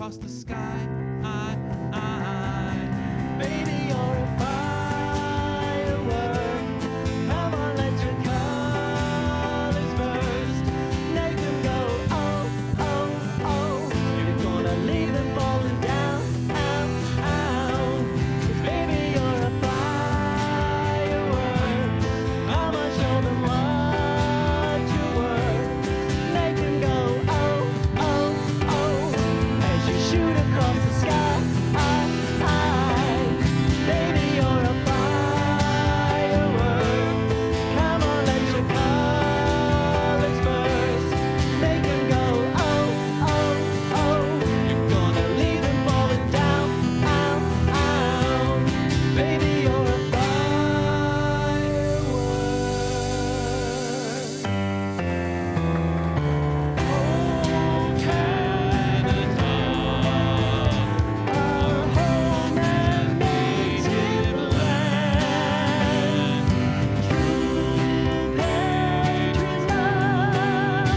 across the sky. Baby, you're a firework. Come on, let your colors burst. Make them go, oh, oh, oh. You're gonna leave them falling down, ow, ow. 'Cause baby, you're a firework. I'ma show them what you're worth. Make them go, oh, oh, oh. As you shoot across the sky. Baby, you're a firework. Come on, let your colors burst. Make them go, oh, oh, oh. You're gonna leave them falling down, ow, ow. Baby, you're a firework. Oh, Canada, our home and native land. True patriot love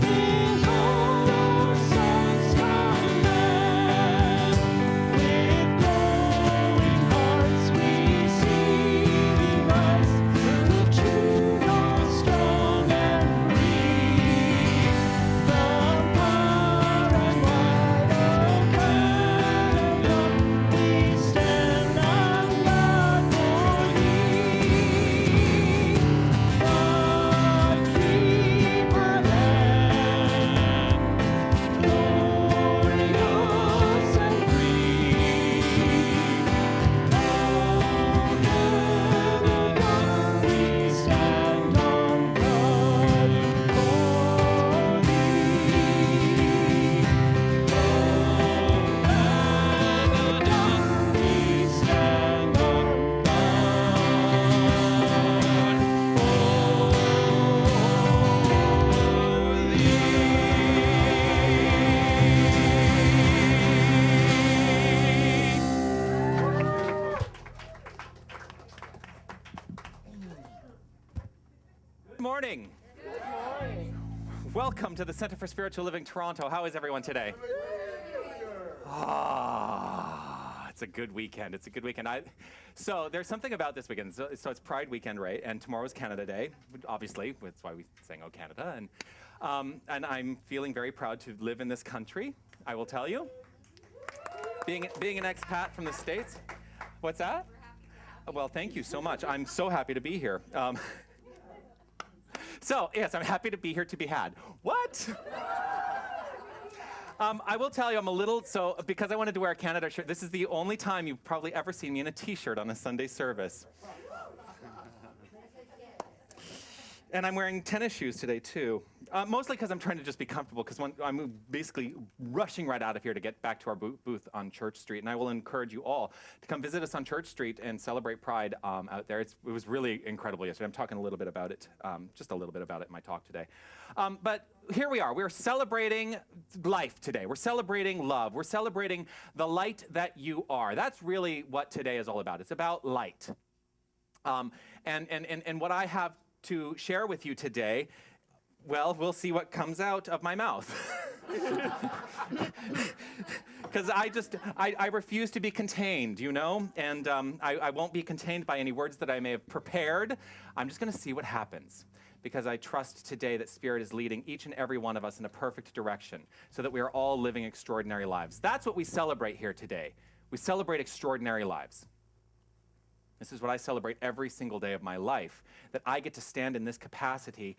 is all our songs command. With glowing hearts we see we rise, prove true, you're strong and free. From far and wide, oh Canada, we stand on guard for thee. God keep our land glorious and free. Oh Canada, we stand on guard for thee. Good morning. Welcome to the Center for Spiritual Living Toronto. How is everyone today? It's a good weekend. It's a good weekend. So there's something about this weekend. So it's Pride weekend, right? And tomorrow's Canada Day, obviously. That's why we sang "Oh Canada." And I'm feeling very proud to live in this country. I will tell you. Being an expat from the States. What's that? Well, thank you so much. I'm so happy to be here. So, yes, I'm happy to be here to be had. What? I will tell you, I'm a little, because I wanted to wear a Canada shirt, this is the only time you've probably ever seen me in a t-shirt on a Sunday service. And I'm wearing tennis shoes today, too. Mostly because I'm trying to just be comfortable, because I'm basically rushing right out of here to get back to our booth on Church Street. And I will encourage you all to come visit us on Church Street and celebrate Pride out there. It was really incredible yesterday. I'm talking a little bit about it, just a little bit about it in my talk today. But here we are. We're celebrating life today. We're celebrating love. We're celebrating the light that you are. That's really what today is all about. It's about light. And what I have to share with you today, well, we'll see what comes out of my mouth. Because I refuse to be contained, you know? And I won't be contained by any words that I may have prepared. I'm just going to see what happens. Because I trust today that Spirit is leading each and every one of us in a perfect direction so that we are all living extraordinary lives. That's what we celebrate here today. We celebrate extraordinary lives. This is what I celebrate every single day of my life, that I get to stand in this capacity,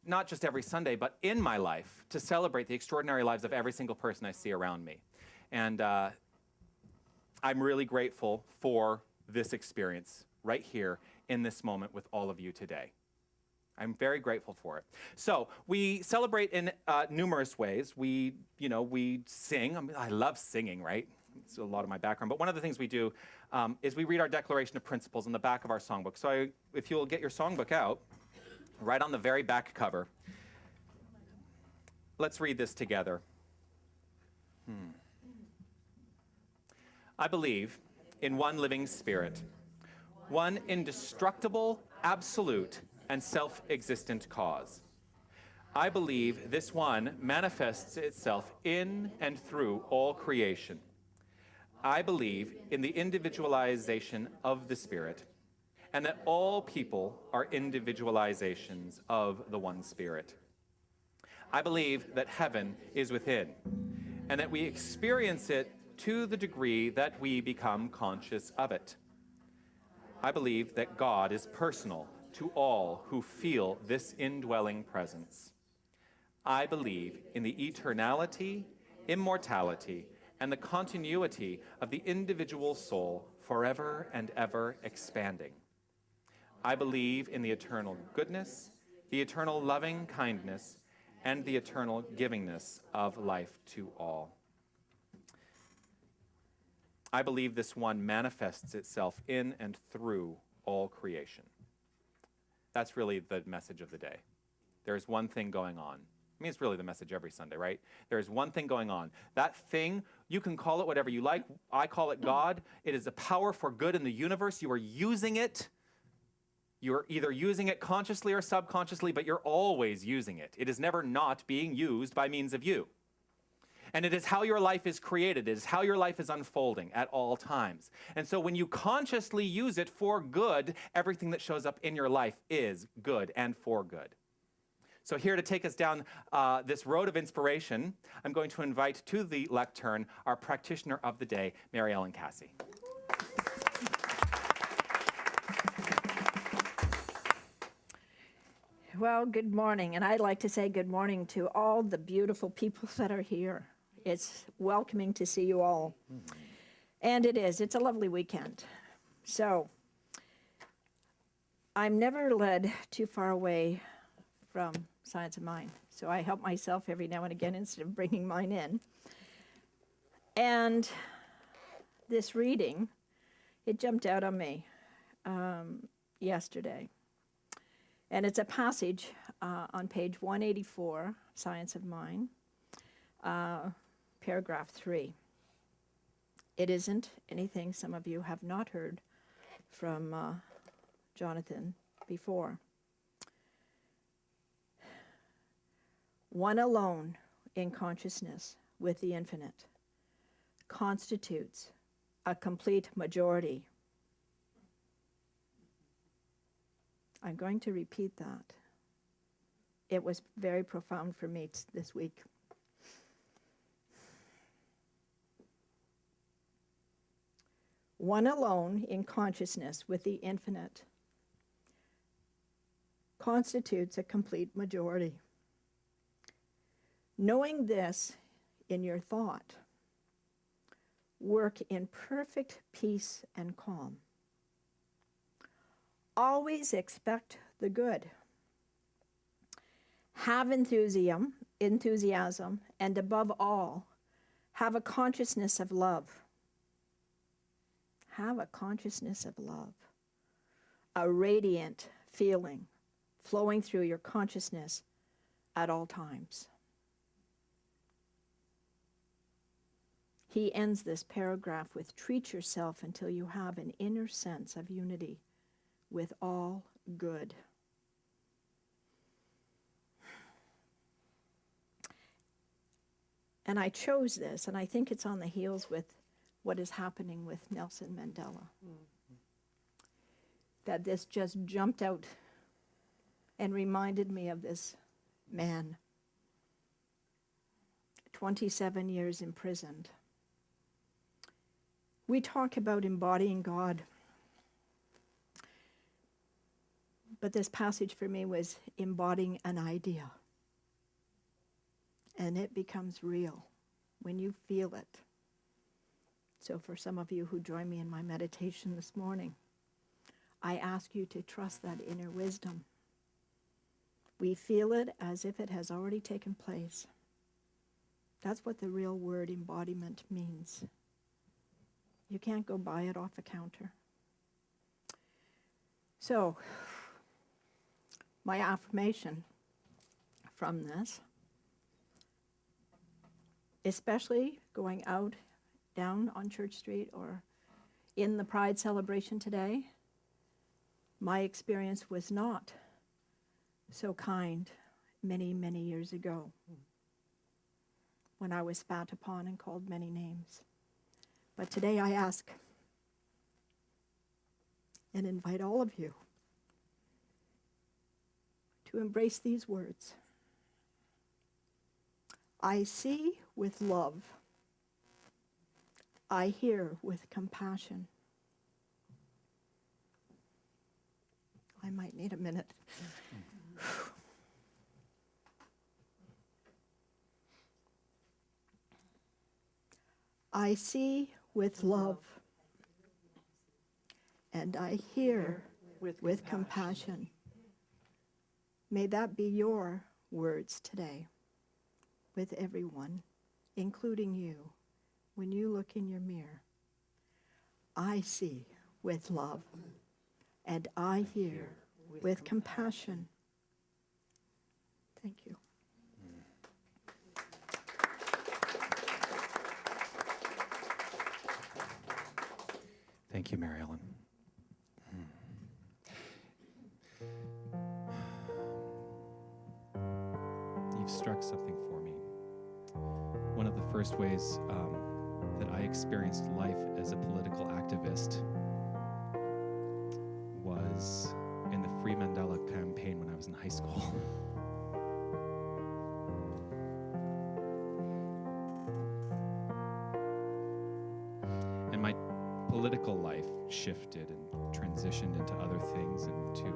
not just every Sunday, but in my life, to celebrate the extraordinary lives of every single person I see around me. And I'm really grateful for this experience right here in this moment with all of you today. I'm very grateful for it. So we celebrate in numerous ways. We sing. I mean, I love singing, right? It's a lot of my background. But one of the things we do is we read our Declaration of Principles in the back of our songbook. So if you'll get your songbook out, right on the very back cover, let's read this together. I believe in one living Spirit, one indestructible, absolute, and self-existent cause. I believe this one manifests itself in and through all creation. I believe in the individualization of the Spirit, and that all people are individualizations of the one Spirit. I believe that heaven is within, and that we experience it to the degree that we become conscious of it. I believe that God is personal to all who feel this indwelling presence. I believe in the eternality, immortality, and the continuity of the individual soul forever and ever expanding. I believe in the eternal goodness, the eternal loving kindness, and the eternal givingness of life to all. I believe this one manifests itself in and through all creation. That's really the message of the day. There's one thing going on. I mean, it's really the message every Sunday, right? There's one thing going on. That thing, you can call it whatever you like. I call it God. It is a power for good in the universe. You are using it. You're either using it consciously or subconsciously, but you're always using it. It is never not being used by means of you. And it is how your life is created. It is how your life is unfolding at all times. And so when you consciously use it for good, everything that shows up in your life is good and for good. So here to take us down this road of inspiration, I'm going to invite to the lectern our practitioner of the day, Mary Ellen Cassie. Well, good morning, and I'd like to say good morning to all the beautiful people that are here. It's welcoming to see you all. And it's a lovely weekend. So, I'm never led too far away from Science of Mind, so I help myself every now and again instead of bringing mine in. And this reading, it jumped out on me yesterday. And it's a passage on page 184, Science of Mind, paragraph 3. It isn't anything some of you have not heard from Jonathan before. One alone in consciousness with the infinite constitutes a complete majority. I'm going to repeat that. It was very profound for me this week. One alone in consciousness with the infinite constitutes a complete majority. Knowing this in your thought, work in perfect peace and calm. Always expect the good. Have enthusiasm, and above all, have a consciousness of love. Have a consciousness of love. A radiant feeling flowing through your consciousness at all times. He ends this paragraph with, treat yourself until you have an inner sense of unity with all good. And I chose this, and I think it's on the heels with what is happening with Nelson Mandela. That this just jumped out and reminded me of this man, 27 years imprisoned. We talk about embodying God. But this passage for me was embodying an idea. And it becomes real when you feel it. So for some of you who join me in my meditation this morning, I ask you to trust that inner wisdom. We feel it as if it has already taken place. That's what the real word embodiment means. You can't go buy it off a counter. So, my affirmation from this, especially going out, down on Church Street or in the Pride celebration today, my experience was not so kind many, many years ago when I was spat upon and called many names. But today I ask and invite all of you to embrace these words. I see with love. I hear with compassion. I might need a minute. I see with love, and I hear with compassion. May that be your words today with everyone, including you, when you look in your mirror. I see with love, and I hear with compassion. Thank you. Thank you, Mary Ellen. You've struck something for me. One of the first ways that I experienced life as a political activist was in the Free Mandela campaign when I was in high school. And my political life shifted and transitioned into other things, and to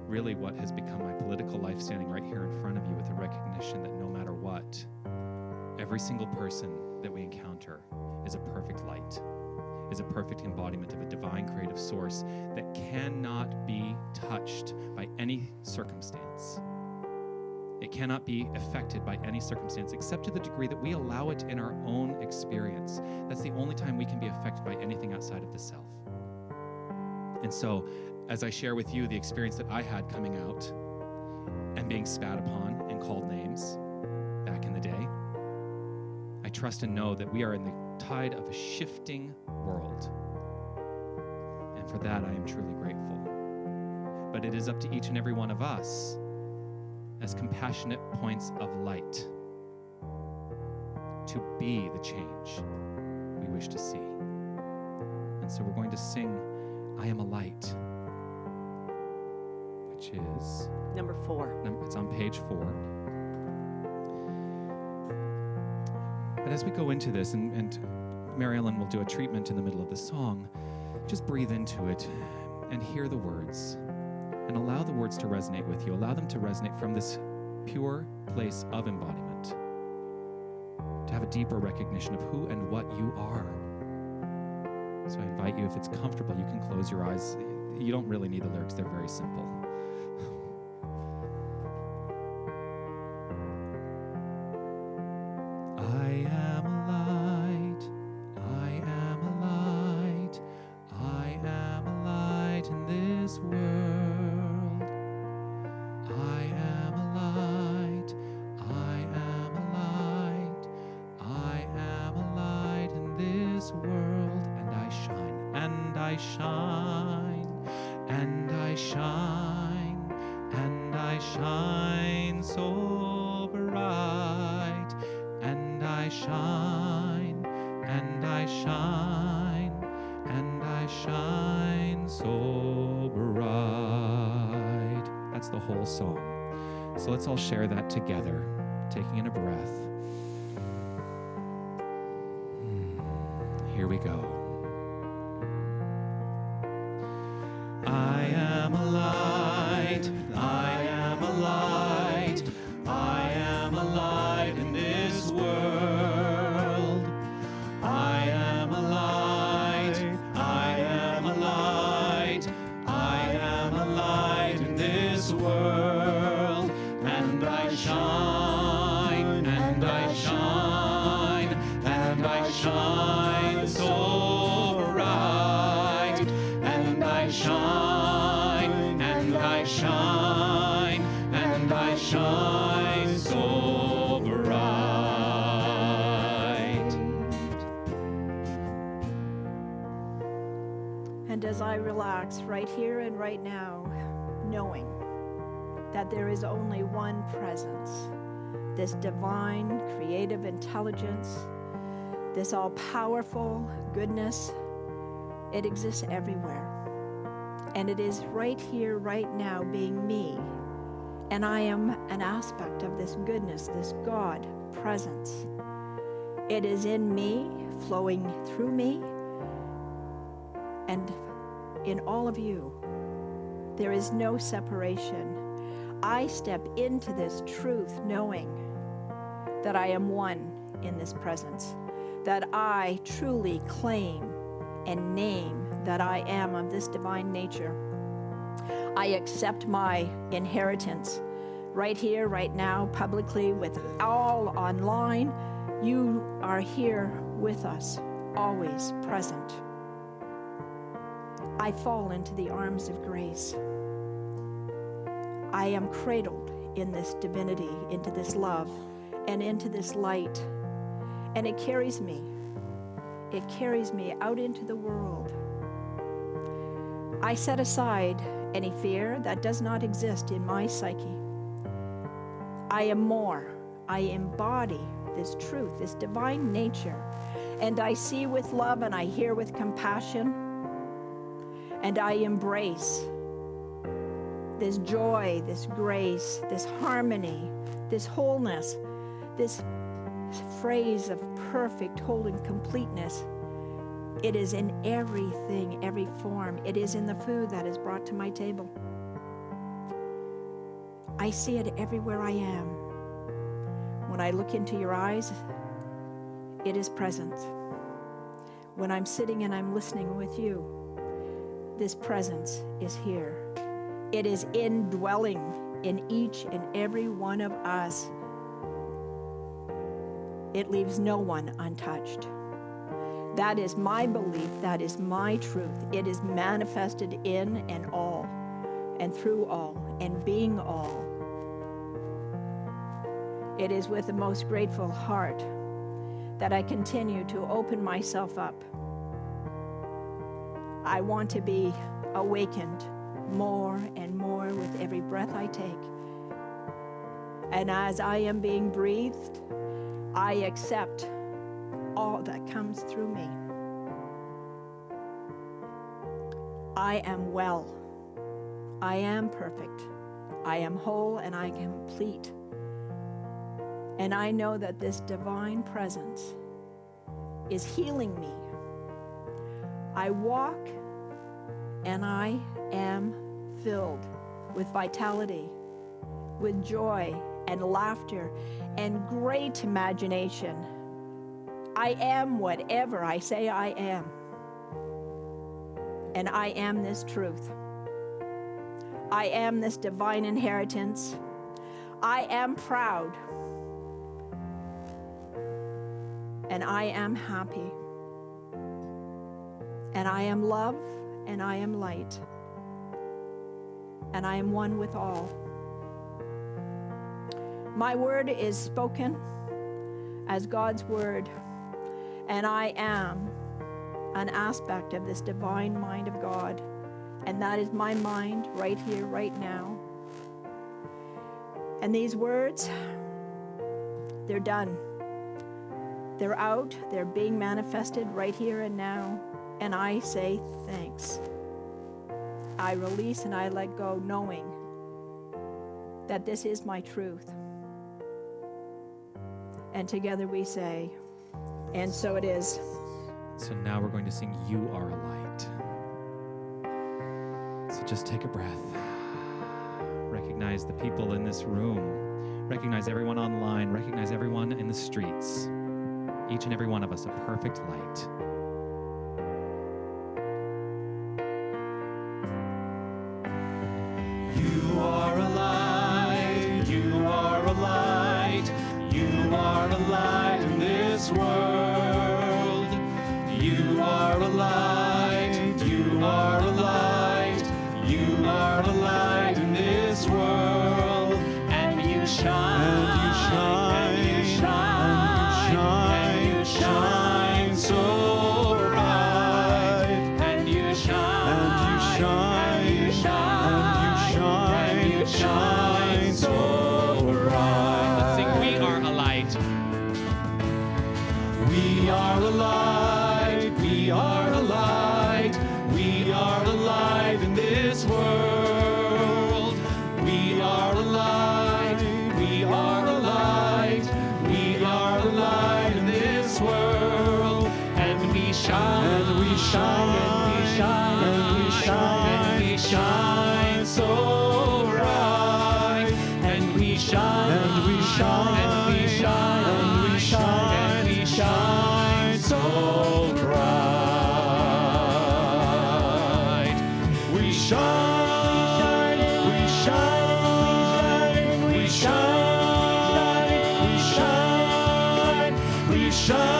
really what has become my political life, standing right here in front of you with the recognition that no matter what, every single person that we encounter is a perfect light, is a perfect embodiment of a divine creative source that cannot be touched by any circumstance. It cannot be affected by any circumstance except to the degree that we allow it in our own experience. That's the only time we can be affected by anything outside of the self. And so, as I share with you the experience that I had coming out and being spat upon and called names back in the day, I trust and know that we are in the tide of a shifting world. And for that, I am truly grateful. But it is up to each and every one of us as compassionate points of light to be the change we wish to see. And so we're going to sing I Am a Light, which is Number 4. It's on page 4. But as we go into this, and Mary Ellen will do a treatment in the middle of the song, just breathe into it and hear the words, and allow the words to resonate with you. Allow them to resonate from this pure place of embodiment, to have a deeper recognition of who and what you are. So I invite you, if it's comfortable, you can close your eyes. You don't really need the lyrics, they're very simple. I am a light, I am a light, I am a light in this world. I am a light, I am a light, I am a light in this world. And I shine, and I shine, and I shine, and I shine so bright. And I shine, and I shine, and I shine so bright. That's the whole song. So let's all share that together, taking in a breath. Here we go. I am a light, I am a light, I am a light in this world. I am a light, I am a light, I am a light in this world. And I shine, and I shine, and I shine so bright. And I shine, and I shine, and I shine so bright. And as I relax right here and right now, knowing that there is only one presence, this divine creative intelligence, this all-powerful goodness. It exists everywhere. And it is right here, right now, being me. And I am an aspect of this goodness, this God presence. It is in me, flowing through me, and in all of you. There is no separation. I step into this truth knowing that I am one in this presence, that I truly claim and name that I am of this divine nature. I accept my inheritance right here, right now, publicly, with all online. You are here with us, always present. I fall into the arms of grace. I am cradled in this divinity, into this love, and into this light. And it carries me. It carries me out into the world. I set aside any fear that does not exist in my psyche. I am more. I embody this truth, this divine nature. And I see with love and I hear with compassion. And I embrace this joy, this grace, this harmony, this wholeness, this phrase of perfect, whole, and completeness. It is in everything, every form. It is in the food that is brought to my table. I see it everywhere I am. When I look into your eyes, it is present. When I'm sitting and I'm listening with you, this presence is here. It is indwelling in each and every one of us. It leaves no one untouched. That is my belief. That is my truth. It is manifested in and all, and through all, and being all. It is with the most grateful heart that I continue to open myself up. I want to be awakened more and more with every breath I take. And as I am being breathed, I accept all that comes through me. I am well. I am perfect. I am whole and I am complete. And I know that this divine presence is healing me. I walk and I am filled with vitality, with joy and laughter and great imagination. I am whatever I say I am. And I am this truth. I am this divine inheritance. I am proud. And I am happy. And I am love, and I am light. And I am one with all. My word is spoken as God's word, and I am an aspect of this divine mind of God, and that is my mind right here, right now. And these words, they're done. They're out, they're being manifested right here and now, and I say thanks. I release and I let go, knowing that this is my truth. And together we say, and so it is. So now we're going to sing You Are a Light. So just take a breath. Recognize the people in this room. Recognize everyone online. Recognize everyone in the streets. Each and every one of us a perfect light. You are a light, you are a light, you are a light in this world. You are a light, you are a light, you are a light in this world. And you shine, and you shine, and you shine, and you shine so bright. And you shine, and you shine, and you shine, and you shine. are a light, we are a light, we are a light in this world. We are a light, we are a light, we are a light in this world. And we shine, and we shine, and we shine, and we shine, and we shine so bright. And we shine, and we shine, and we shine, and we shine, and we shine so bright. We shine, we shine, we shine, we shine, we shine.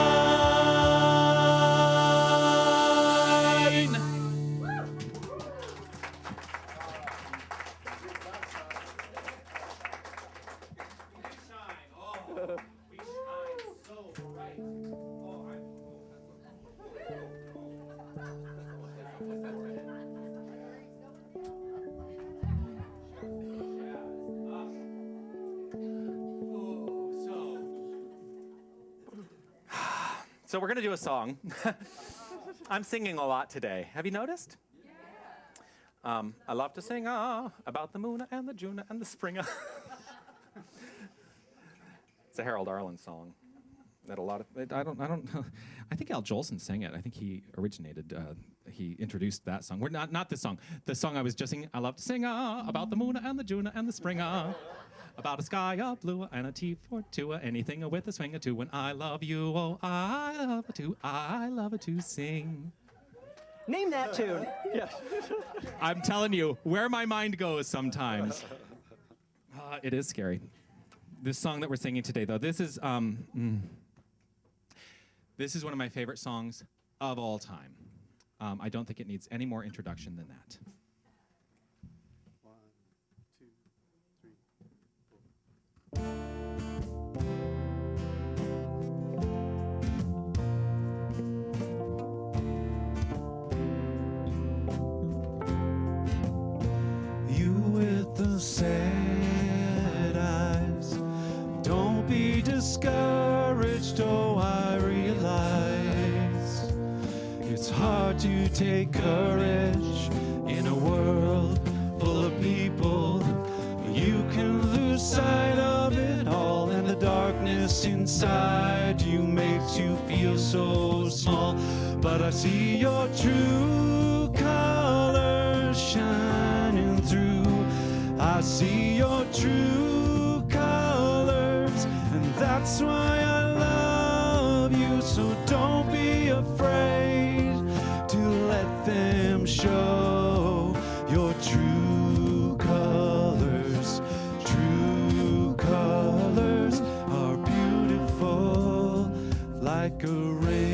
So we're going to do a song. I'm singing a lot today. Have you noticed? I love to sing about the moon and the June and the spring. It's a Harold Arlen song. That a lot of I don't know. I think Al Jolson sang it. I think he originated. He introduced that song. We're not this song. The song I was just singing. I love to sing about the moon and the June and the spring. About a sky of blue and a T for two, anything with a swing or two. When I love you, oh I love it too. I love it to sing. Name that tune. Yes. I'm telling you, where my mind goes sometimes. It is scary. This song that we're singing today, though, this is one of my favorite songs of all time. I don't think it needs any more introduction than that. 1, 2, 3, 4. You with the sad eyes, don't be discouraged, oh I realize it's hard to take courage in a world full of people. You can lose sight of it all, and the darkness inside you makes you feel so small. But I see your true colors shining through. I see your true colors, and that's why I love you. So don't be afraid to let them show your true colors. True colors are beautiful like a rainbow.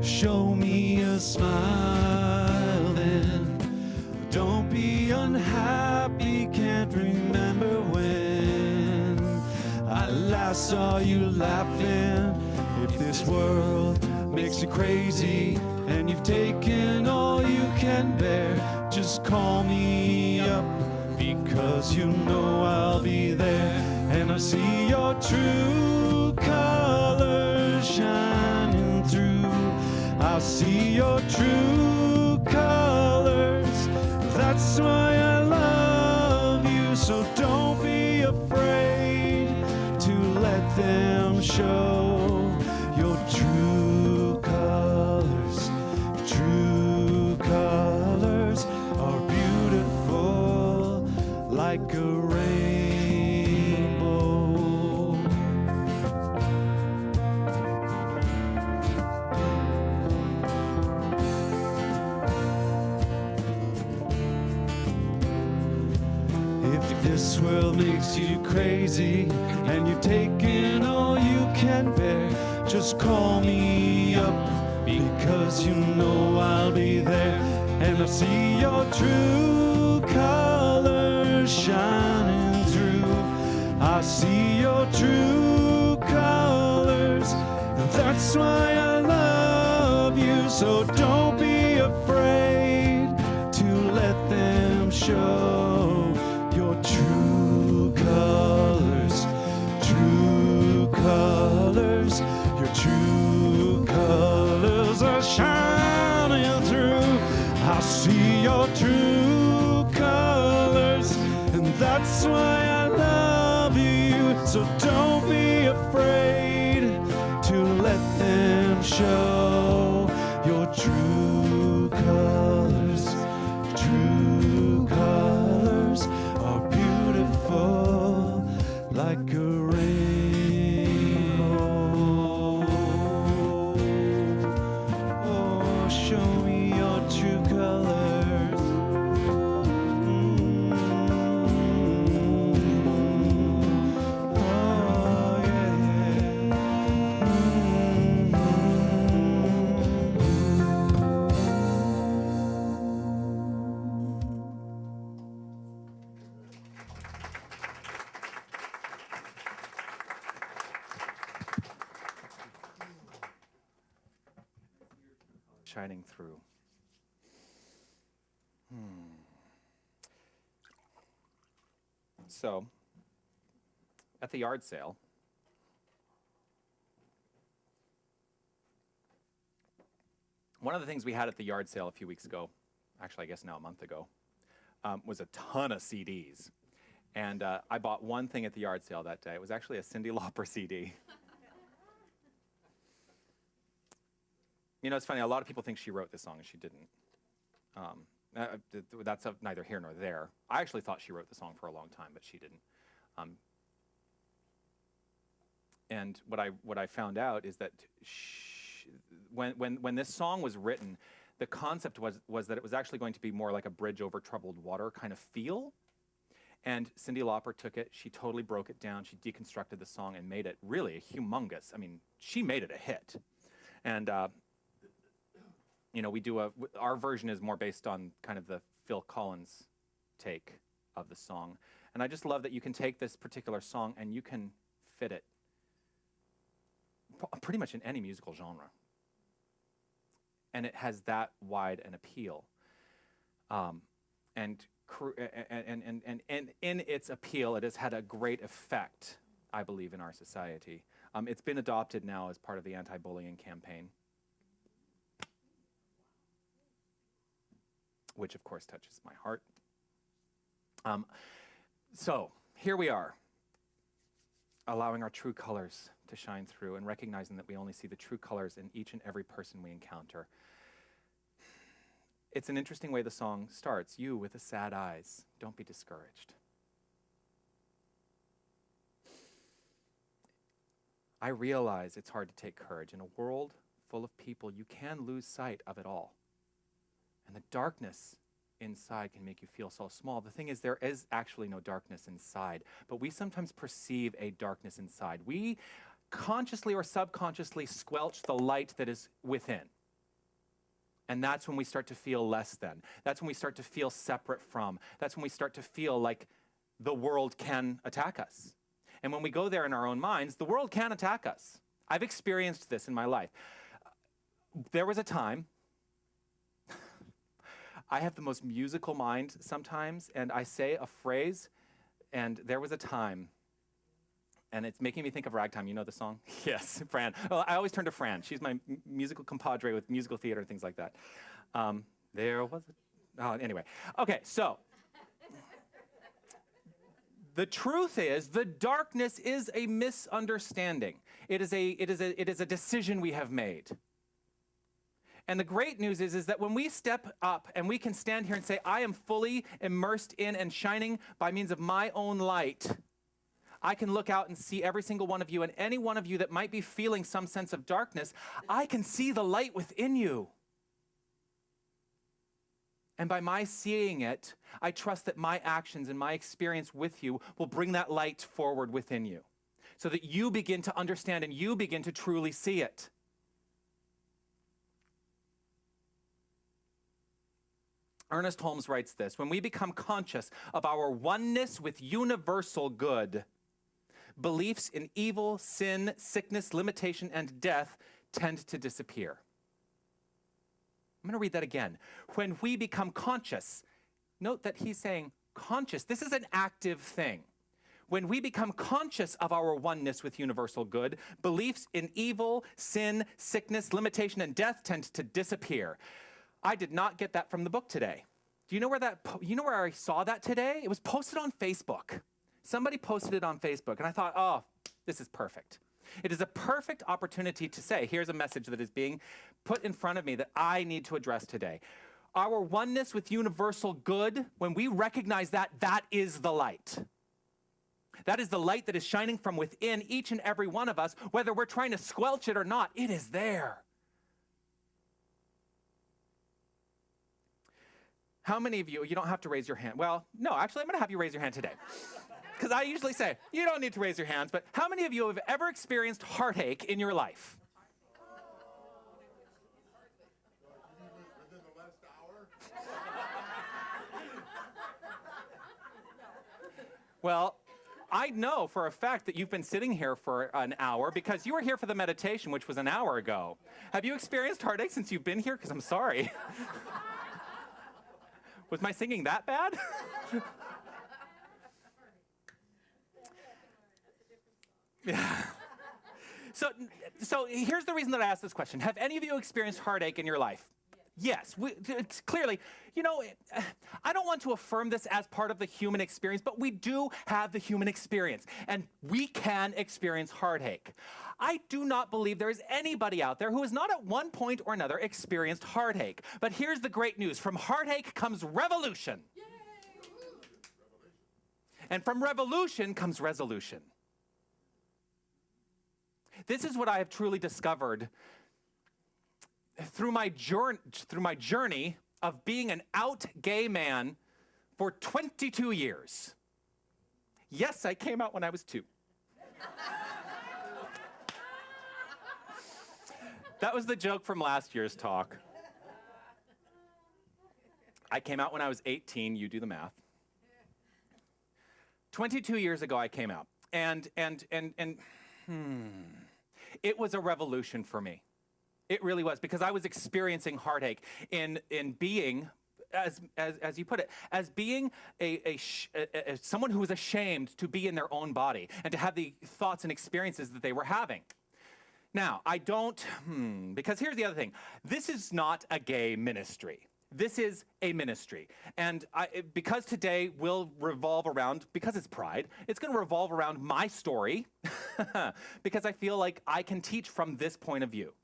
Show me a smile then. Don't be unhappy, can't remember when I last saw you laughing. If this world makes you crazy and you've taken all you can bear, just call me up, because you know I'll be there. And I see your true colors shining through. I see your true colors, that's why I love you. So don't be afraid to let them show your true colors. True colors are beautiful like a rainbow. If this world makes you crazy and you've taken all you can bear, just call me up, because you know I'll be there. And I see your true colors shining through. I see your true colors, and that's why I love you. So don't be afraid to let them show your true colors, true colors. Your true colors are shining through. I see your true colors, and that's why I love you. So don't be afraid to let them show your true colors. True colors are beautiful like a rainbow. Oh, show me your true colors. Oh, Shining through. So, at the yard sale, one of the things we had at the yard sale a few weeks ago, actually I guess now a month ago, was a ton of CDs. And I bought one thing at the yard sale that day. It was actually a Cyndi Lauper CD. You know, it's funny, a lot of people think she wrote this song, and she didn't. That's neither here nor there. I actually thought she wrote the song for a long time, but she didn't. And what I found out is that when this song was written, the concept was that it was actually going to be more like a bridge over troubled water kind of feel. And Cyndi Lauper took it, she totally broke it down, she deconstructed the song and made it really a humongous, I mean, she made it a hit. And you know, our version is more based on kind of the Phil Collins take of the song. And I just love that you can take this particular song and you can fit it pretty much in any musical genre. And it has that wide an appeal. And in its appeal, it has had a great effect, I believe, in our society. It's been adopted now as part of the anti-bullying campaign, which of course touches my heart. So here we are, allowing our true colors to shine through and recognizing that we only see the true colors in each and every person we encounter. It's an interesting way the song starts. You with the sad eyes, don't be discouraged. I realize it's hard to take courage. In a world full of people, you can lose sight of it all. And the darkness inside can make you feel so small. The thing is, there is actually no darkness inside, but we sometimes perceive a darkness inside. We consciously or subconsciously squelch the light that is within. And that's when we start to feel less than. That's when we start to feel separate from. That's when we start to feel like the world can attack us. And when we go there in our own minds, the world can attack us. I've experienced this in my life. There was a time, I have the most musical mind sometimes, and I say a phrase, and there was a time, and it's making me think of Ragtime. You know the song? Yes, Fran. Well, I always turn to Fran. She's my musical compadre with musical theater and things like that. There was anyway. Okay, so the truth is, the darkness is a misunderstanding. It is a decision we have made. And the great news is that when we step up and we can stand here and say, I am fully immersed in and shining by means of my own light, I can look out and see every single one of you, and any one of you that might be feeling some sense of darkness, I can see the light within you. And by my seeing it, I trust that my actions and my experience with you will bring that light forward within you so that you begin to understand and you begin to truly see it. Ernest Holmes writes this: when we become conscious of our oneness with universal good, beliefs in evil, sin, sickness, limitation, and death tend to disappear. I'm going to read that again. When we become conscious Note that he's saying conscious. This is an active thing. When we become conscious of our oneness with universal good, beliefs in evil, sin, sickness, limitation, and death tend to disappear. I did not get that from the book today. Do you know where I saw that today? It was posted on Facebook. Somebody posted it on Facebook, and I thought, oh, this is perfect. It is a perfect opportunity to say, here's a message that is being put in front of me that I need to address today. Our oneness with universal good, when we recognize that, that is the light. That is the light that is shining from within each and every one of us, whether we're trying to squelch it or not, it is there. How many of you don't have to raise your hand. Well, no, actually, I'm going to have you raise your hand today. Because I usually say, you don't need to raise your hands, but how many of you have ever experienced heartache in your life? Within the last hour? Well, I know for a fact that you've been sitting here for an hour because you were here for the meditation, which was an hour ago. Have you experienced heartache since you've been here? Because I'm sorry. Was my singing that bad? Yeah. So here's the reason that I asked this question. Have any of you experienced heartache in your life? Yes, it's clearly, I don't want to affirm this as part of the human experience, but we do have the human experience, and we can experience heartache. I do not believe there is anybody out there who has not at one point or another experienced heartache. But here's the great news. From heartache comes revolution. Yay! And from revolution comes resolution. This is what I have truly discovered through my journey of being an out gay man for 22 years. Yes, I came out when I was 2. That was the joke from last year's talk. I came out when I was 18, you do the math. 22 years ago I came out. And it was a revolution for me. It really was, because I was experiencing heartache in being, as you put it, as being someone who was ashamed to be in their own body and to have the thoughts and experiences that they were having. Now, I don't, because here's the other thing. This is not a gay ministry. This is a ministry. And because today will revolve around, because it's Pride, it's going to revolve around my story, because I feel like I can teach from this point of view.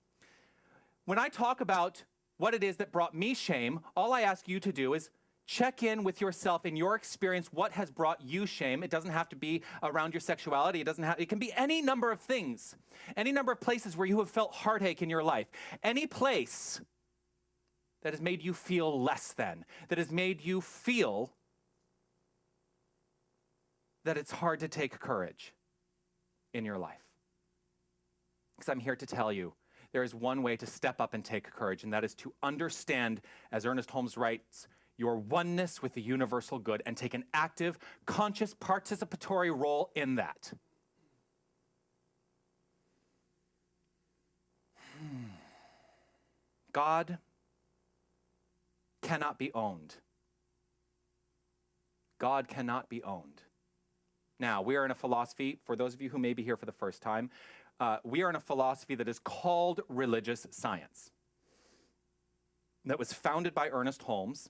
When I talk about what it is that brought me shame, all I ask you to do is check in with yourself in your experience. What has brought you shame? It doesn't have to be around your sexuality. It can be any number of things, any number of places where you have felt heartache in your life, any place that has made you feel less than, that has made you feel that it's hard to take courage in your life. Because I'm here to tell you, there is one way to step up and take courage, and that is to understand, as Ernest Holmes writes, your oneness with the universal good and take an active, conscious, participatory role in that. God cannot be owned. God cannot be owned. Now, we are in a philosophy, for those of you who may be here for the first time, we are in a philosophy that is called religious science, that was founded by Ernest Holmes.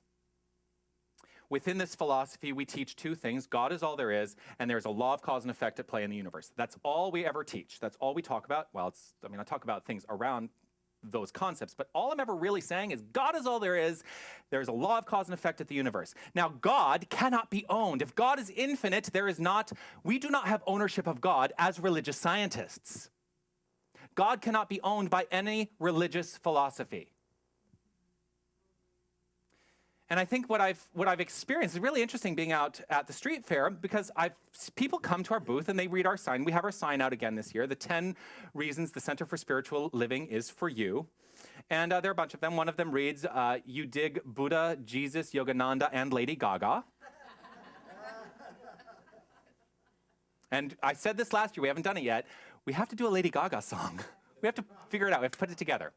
Within this philosophy, we teach two things. God is all there is, and there's a law of cause and effect at play in the universe. That's all we ever teach. That's all we talk about. Well, I talk about things around those concepts, but all I'm ever really saying is God is all there is. There's a law of cause and effect at the universe. Now, God cannot be owned. If God is infinite, we do not have ownership of God as religious scientists. God cannot be owned by any religious philosophy. And I think what I've experienced is really interesting being out at the street fair, because people come to our booth and they read our sign. We have our sign out again this year, the 10 reasons the Center for Spiritual Living is for you. And there are a bunch of them. One of them reads, you dig Buddha, Jesus, Yogananda, and Lady Gaga. And I said this last year, we haven't done it yet. We have to do a Lady Gaga song. We have to figure it out. We have to put it together.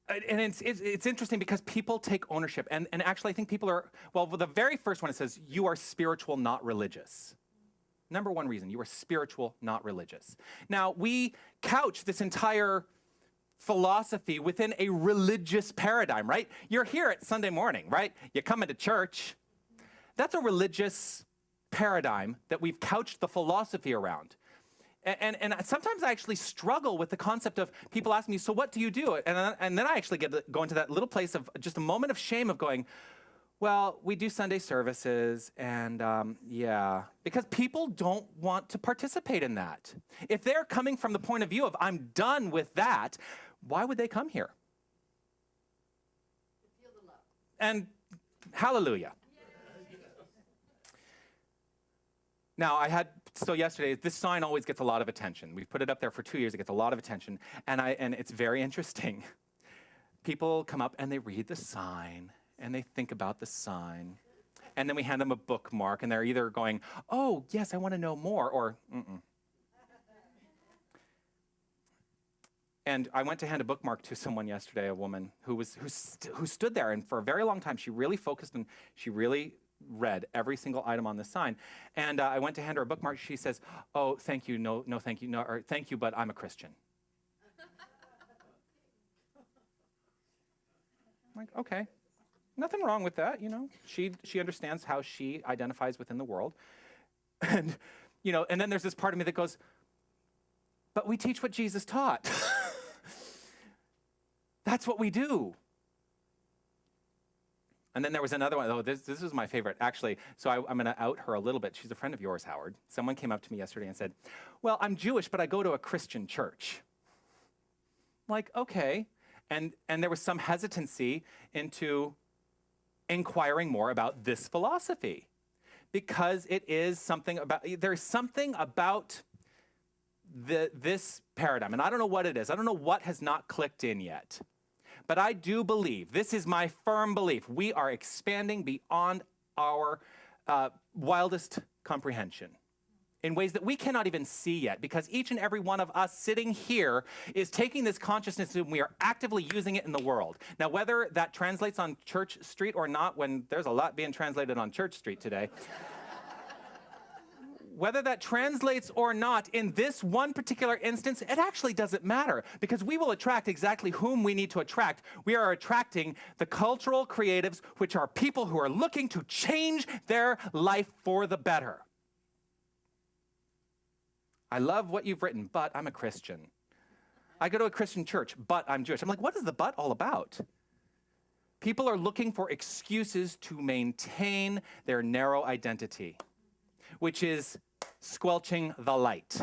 And it's interesting because people take ownership. And actually, I think people are, well, the very first one, it says, you are spiritual, not religious. Number one reason, you are spiritual, not religious. Now, we couch this entire philosophy within a religious paradigm, right? You're here at Sunday morning, right? You come into church. That's a religious paradigm that we've couched the philosophy around. And sometimes I actually struggle with the concept of people asking me, so what do you do? And then I actually go into that little place of just a moment of shame of going, well, we do Sunday services, and yeah, because people don't want to participate in that. If they're coming from the point of view of, I'm done with that, why would they come here? To feel the love. And hallelujah. Now, yesterday, this sign always gets a lot of attention. We've put it up there for 2 years. It gets a lot of attention. And it's very interesting. People come up and they read the sign and they think about the sign. And then we hand them a bookmark and they're either going, oh, yes, I want to know more, or mm-mm. And I went to hand a bookmark to someone yesterday, a woman who stood there, and for a very long time, she really focused and she really read every single item on the sign. And I went to hand her a bookmark. She says, oh, thank you, no, thank you, no, or thank you, but I'm a Christian. I'm like, okay, nothing wrong with that, you know. She understands how she identifies within the world. And, you know, and then there's this part of me that goes, but we teach what Jesus taught. That's what we do. And then there was another one. Oh, this was my favorite, actually. So I'm going to out her a little bit. She's a friend of yours, Howard. Someone came up to me yesterday and said, well, I'm Jewish, but I go to a Christian church. Like, okay. And there was some hesitancy into inquiring more about this philosophy, because it is something about, there's something about this paradigm. And I don't know what it is. I don't know what has not clicked in yet. But I do believe, this is my firm belief, we are expanding beyond our wildest comprehension in ways that we cannot even see yet, because each and every one of us sitting here is taking this consciousness and we are actively using it in the world. Now, whether that translates on Church Street or not, when there's a lot being translated on Church Street today, whether that translates or not, in this one particular instance, it actually doesn't matter, because we will attract exactly whom we need to attract. We are attracting the cultural creatives, which are people who are looking to change their life for the better. I love what you've written, but I'm a Christian. I go to a Christian church, but I'm Jewish. I'm like, what is the but all about? People are looking for excuses to maintain their narrow identity, which is squelching the light.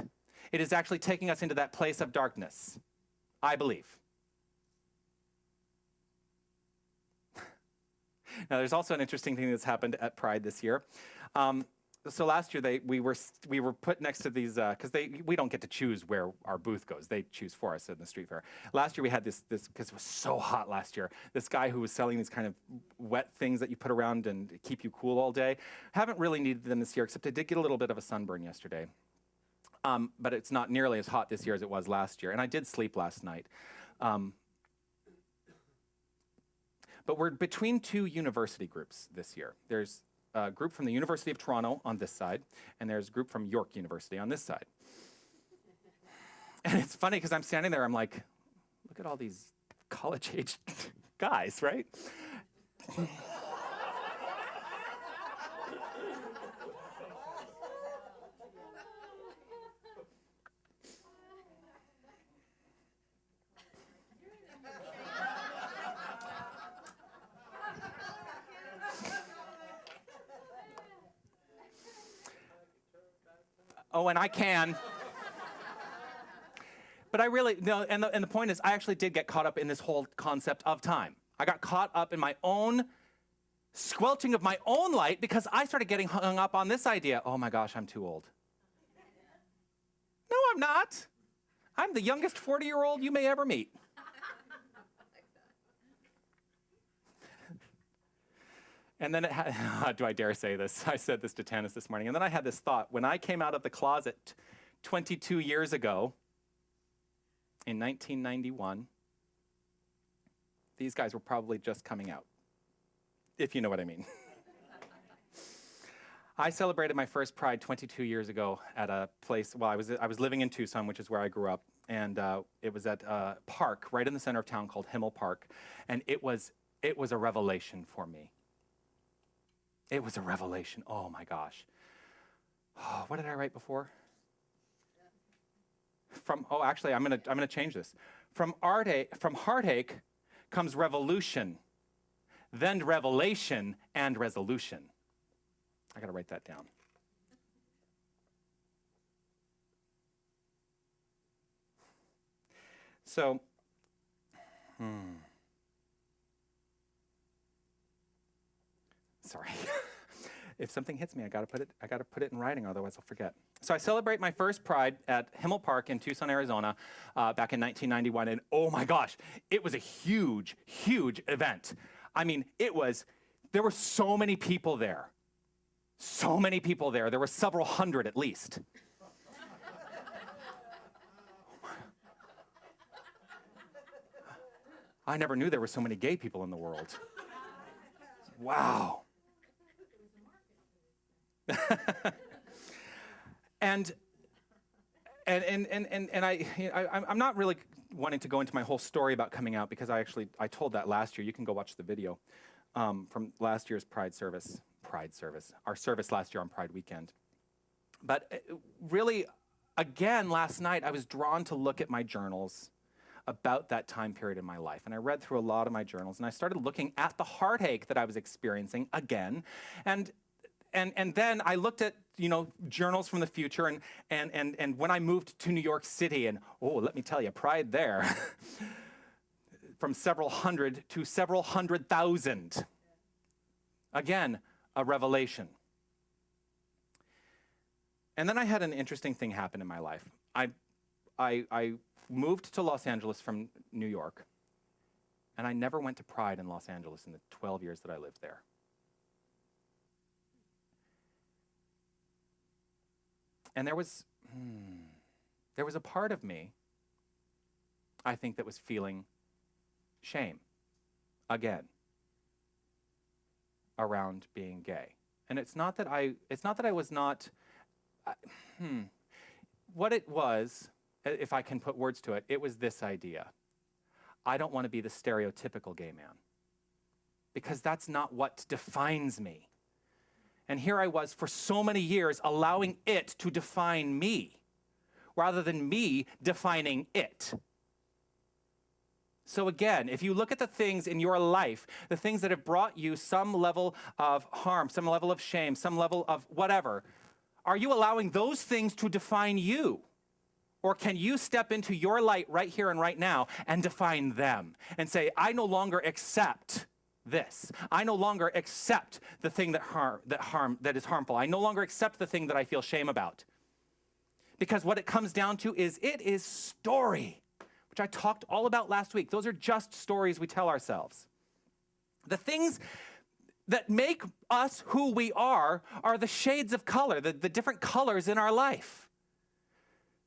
It is actually taking us into that place of darkness, I believe. Now, there's also an interesting thing that's happened at Pride this year. So last year we were put next to these, because we don't get to choose where our booth goes. They choose for us in the street fair. Last year we had this because it was so hot last year. This guy who was selling these kind of wet things that you put around and keep you cool all day. Haven't really needed them this year, except I did get a little bit of a sunburn yesterday. But it's not nearly as hot this year as it was last year. And I did sleep last night. But we're between two university groups this year. There's a group from the University of Toronto on this side, and there's a group from York University on this side. And it's funny because I'm standing there, I'm like, look at all these college-aged guys, right? Oh, and I can. But I really, no, and the point is, I actually did get caught up in this whole concept of time. I got caught up in my own squelching of my own light because I started getting hung up on this idea. Oh my gosh, I'm too old. No, I'm not. I'm the youngest 40-year-old you may ever meet. And then, do I dare say this? I said this to Tanis this morning. And then I had this thought. When I came out of the closet 22 years ago, in 1991, these guys were probably just coming out, if you know what I mean. I celebrated my first Pride 22 years ago at a place, well, I was living in Tucson, which is where I grew up, and it was at a park right in the center of town called Himmel Park, and it was a revelation for me. It was a revelation. Oh my gosh. Oh, what did I write before? Actually, I'm gonna change this. From heartache comes revolution, then revelation and resolution. I gotta write that down. So, sorry. If something hits me, I gotta put it in writing, otherwise I'll forget. So I celebrate my first Pride at Himmel Park in Tucson, Arizona, back in 1991, and oh my gosh, it was a huge, huge event. I mean, there were so many people there. So many people there. There were several hundred at least. I never knew there were so many gay people in the world. Wow. and I'm not really wanting to go into my whole story about coming out because I told that last year. You can go watch the video from last year's Pride service, our service last year on Pride weekend. But really, again, last night I was drawn to look at my journals about that time period in my life. And I read through a lot of my journals, and I started looking at the heartache that I was experiencing again. And then I looked at, journals from the future, and when I moved to New York City, and let me tell you, Pride there, from several hundred to several 100,000. Again, a revelation. And then I had an interesting thing happen in my life. I moved to Los Angeles from New York, and I never went to Pride in Los Angeles in the 12 years that I lived there. And there was a part of me, I think, that was feeling shame again around being gay. And it's not that I was not, what it was, if I can put words to it, it was this idea. I don't want to be the stereotypical gay man because that's not what defines me. And here I was for so many years allowing it to define me rather than me defining it. So again, if you look at the things in your life, the things that have brought you some level of harm, some level of shame, some level of whatever, are you allowing those things to define you? Or can you step into your light right here and right now and define them and say, I no longer accept this. I no longer accept the thing that is harmful. I no longer accept the thing that I feel shame about. Because what it comes down to is it is story, which I talked all about last week. Those are just stories we tell ourselves. The things that make us who we are the shades of color, the different colors in our life.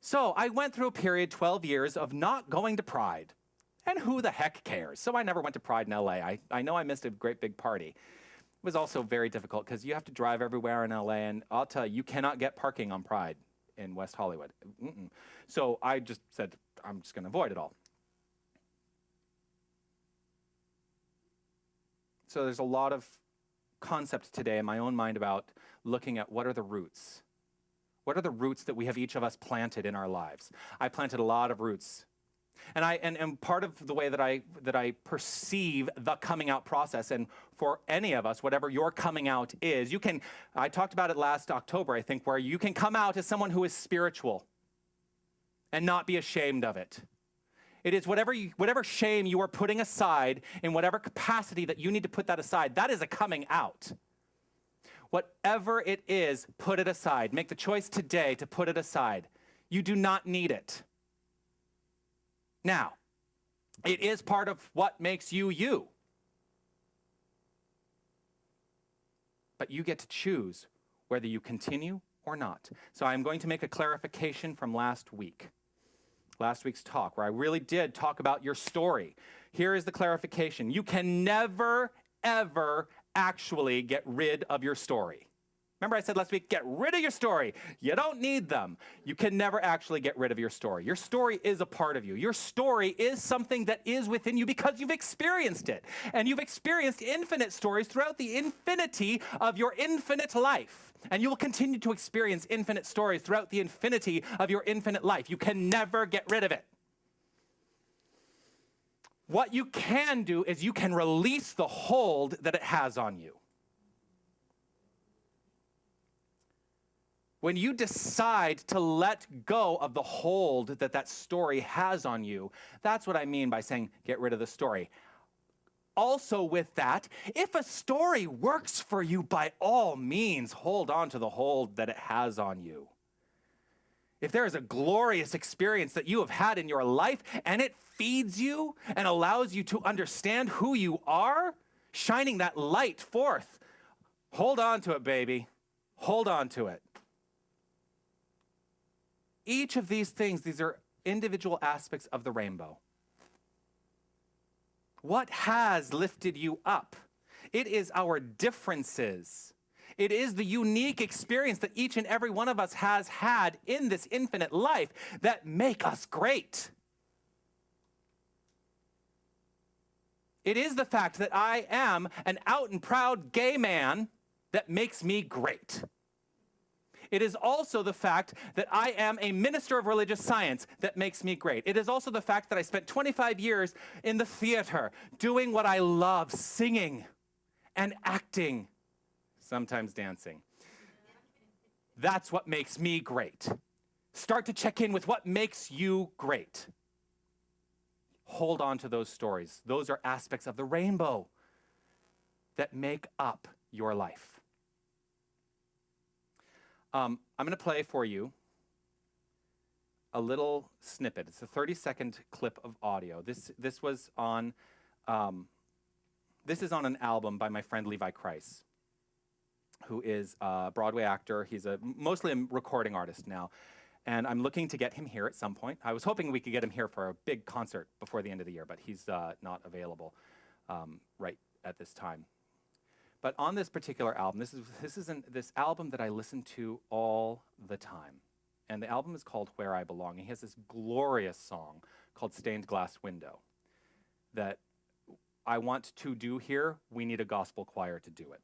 So I went through a period, 12 years, of not going to Pride. And who the heck cares? So I never went to Pride in LA. I know I missed a great big party. It was also very difficult because you have to drive everywhere in LA, and I'll tell you, you cannot get parking on Pride in West Hollywood. So I just said, I'm just going to avoid it all. So there's a lot of concept today in my own mind about looking at what are the roots. What are the roots that we have each of us planted in our lives? I planted a lot of roots. And part of the way that I perceive the coming out process, and for any of us, whatever your coming out is, I talked about it last October, I think, where you can come out as someone who is spiritual and not be ashamed of it. It is whatever shame you are putting aside in whatever capacity that you need to put that aside, that is a coming out. Whatever it is, put it aside. Make the choice today to put it aside. You do not need it. Now, it is part of what makes you you. But you get to choose whether you continue or not. So I'm going to make a clarification from last week's talk, where I really did talk about your story. Here is the clarification. You can never, ever actually get rid of your story. Remember I said last week, get rid of your story. You don't need them. You can never actually get rid of your story. Your story is a part of you. Your story is something that is within you because you've experienced it. And you've experienced infinite stories throughout the infinity of your infinite life. And you will continue to experience infinite stories throughout the infinity of your infinite life. You can never get rid of it. What you can do is you can release the hold that it has on you. When you decide to let go of the hold that that story has on you, that's what I mean by saying get rid of the story. Also with that, if a story works for you, by all means, hold on to the hold that it has on you. If there is a glorious experience that you have had in your life and it feeds you and allows you to understand who you are, shining that light forth, hold on to it, baby. Hold on to it. Each of these things, these are individual aspects of the rainbow. What has lifted you up? It is our differences. It is the unique experience that each and every one of us has had in this infinite life that make us great. It is the fact that I am an out and proud gay man that makes me great. It is also the fact that I am a minister of religious science that makes me great. It is also the fact that I spent 25 years in the theater doing what I love, singing and acting, sometimes dancing. That's what makes me great. Start to check in with what makes you great. Hold on to those stories. Those are aspects of the rainbow that make up your life. I'm going to play for you a little snippet. It's a 30-second clip of audio. This is on an album by my friend Levi Kreis, who is a Broadway actor. He's mostly a recording artist now, and I'm looking to get him here at some point. I was hoping we could get him here for a big concert before the end of the year, but he's not available right at this time. But on this particular album, this album that I listen to all the time. And the album is called Where I Belong. He has this glorious song called Stained Glass Window that I want to do here. We need a gospel choir to do it.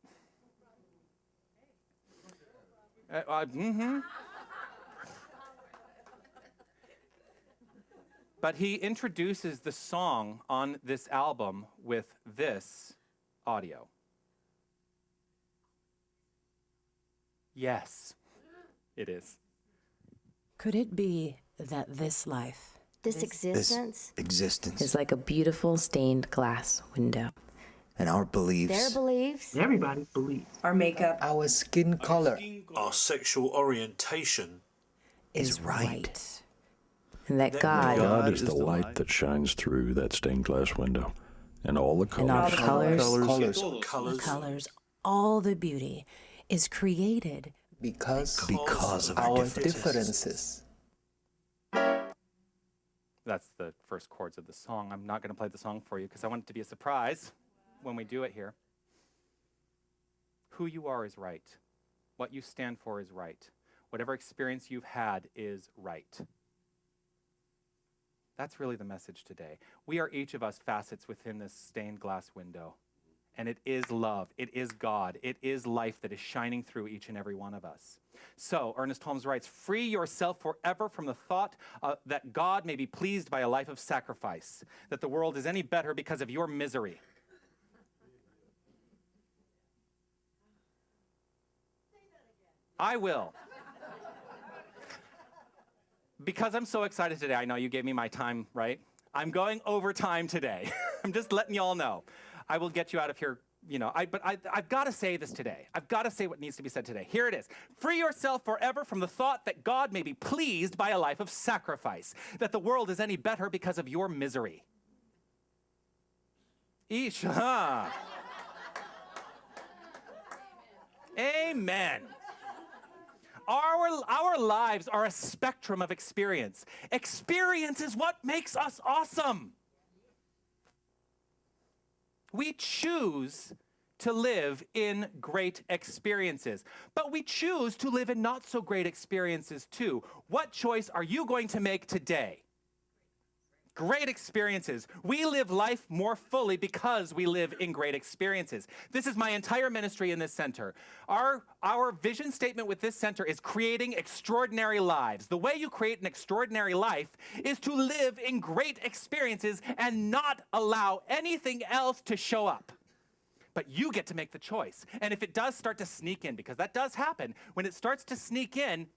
But he introduces the song on this album with this audio. Yes, it is. Could it be that this life, This existence, is like a beautiful stained glass window? And our beliefs, their beliefs, Everybody's beliefs. Our makeup our skin color our sexual orientation is right. And that God God is the light that shines through that stained glass window. And all the colors. and all the colors, all the colors, all the beauty is created Because of our differences. That's the first chords of the song. I'm not going to play the song for you because I want it to be a surprise when we do it here. Who you are is right. What you stand for is right. Whatever experience you've had is right. That's really the message today. We are each of us facets within this stained glass window. And it is love, it is God, it is life that is shining through each and every one of us. So, Ernest Holmes writes, free yourself forever from the thought that God may be pleased by a life of sacrifice, that the world is any better because of your misery. I will. Because I'm so excited today, I know you gave me my time, right? I'm going over time today. I'm just letting you all know. I will get you out of here, but I've got to say this today. I've got to say what needs to be said today. Here it is. Free yourself forever from the thought that God may be pleased by a life of sacrifice, that the world is any better because of your misery. Eesh, huh? Amen. Our lives are a spectrum of experience. Experience is what makes us awesome. We choose to live in great experiences, but we choose to live in not so great experiences too. What choice are you going to make today? Great experiences. We live life more fully because we live in great experiences. This is my entire ministry in this center. Our vision statement with this center is creating extraordinary lives. The way you create an extraordinary life is to live in great experiences and not allow anything else to show up. But you get to make the choice. And if it does start to sneak in, because that does happen, when it starts to sneak in,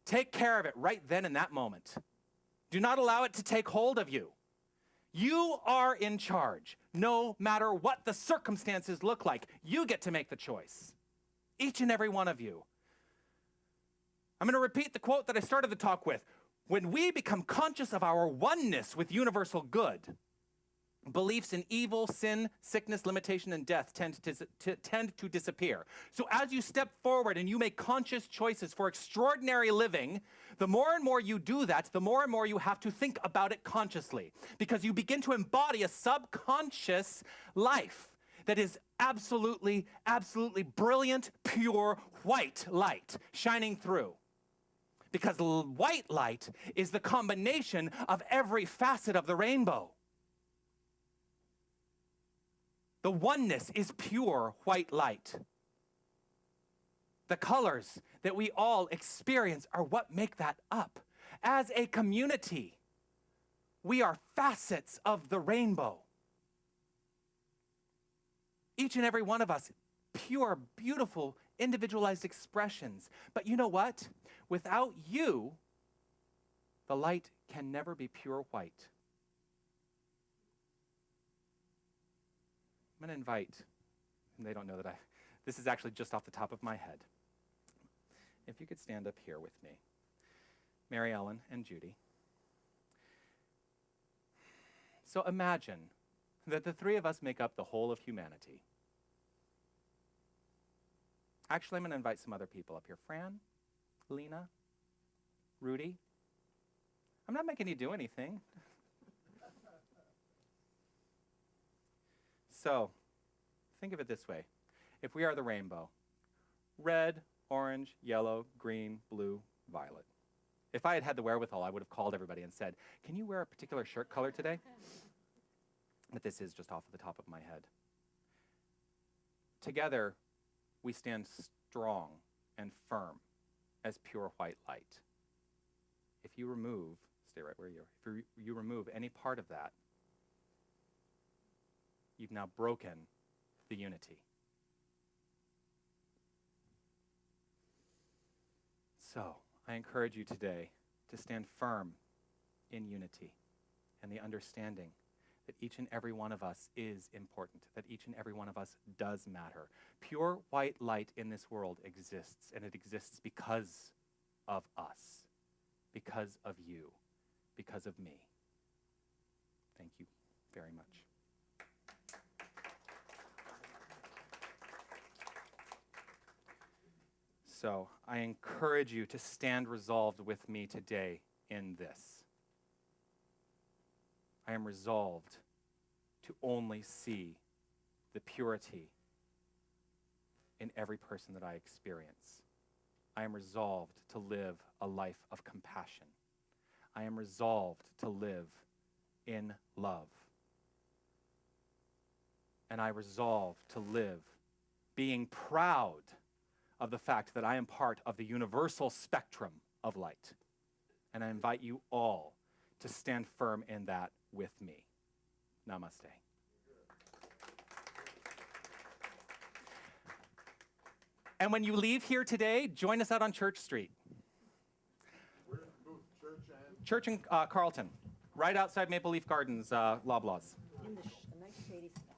take care of it right then in that moment. Do not allow it to take hold of you. You are in charge, no matter what the circumstances look like. You get to make the choice, each and every one of you. I'm going to repeat the quote that I started the talk with. When we become conscious of our oneness with universal good, beliefs in evil, sin, sickness, limitation, and death tend to disappear. So as you step forward and you make conscious choices for extraordinary living, the more and more you do that, the more and more you have to think about it consciously, because you begin to embody a subconscious life that is absolutely, absolutely brilliant, pure, white light shining through. Because white light is the combination of every facet of the rainbow. The oneness is pure white light. The colors that we all experience are what make that up. As a community, we are facets of the rainbow. Each and every one of us, pure, beautiful, individualized expressions. But you know what? Without you, the light can never be pure white. I'm going to invite, and they don't know that this is actually just off the top of my head. If you could stand up here with me, Mary Ellen and Judy. So imagine that the three of us make up the whole of humanity. Actually, I'm going to invite some other people up here. Fran, Lena, Rudy. I'm not making you do anything. So, think of it this way. If we are the rainbow, red, orange, yellow, green, blue, violet. If I had had the wherewithal, I would have called everybody and said, can you wear a particular shirt color today? But this is just off the top of my head. Together, we stand strong and firm as pure white light. If you remove, stay right where you are, if you remove any part of that, you've now broken the unity. So, I encourage you today to stand firm in unity and the understanding that each and every one of us is important, that each and every one of us does matter. Pure white light in this world exists, and it exists because of us, because of you, because of me. Thank you very much. So I encourage you to stand resolved with me today in this. I am resolved to only see the purity in every person that I experience. I am resolved to live a life of compassion. I am resolved to live in love. And I resolve to live being proud of the fact that I am part of the universal spectrum of light. And I invite you all to stand firm in that with me. Namaste. And when you leave here today, join us out on Church Street. Church in Carlton, right outside Maple Leaf Gardens, Loblaws. In the nice shady spot.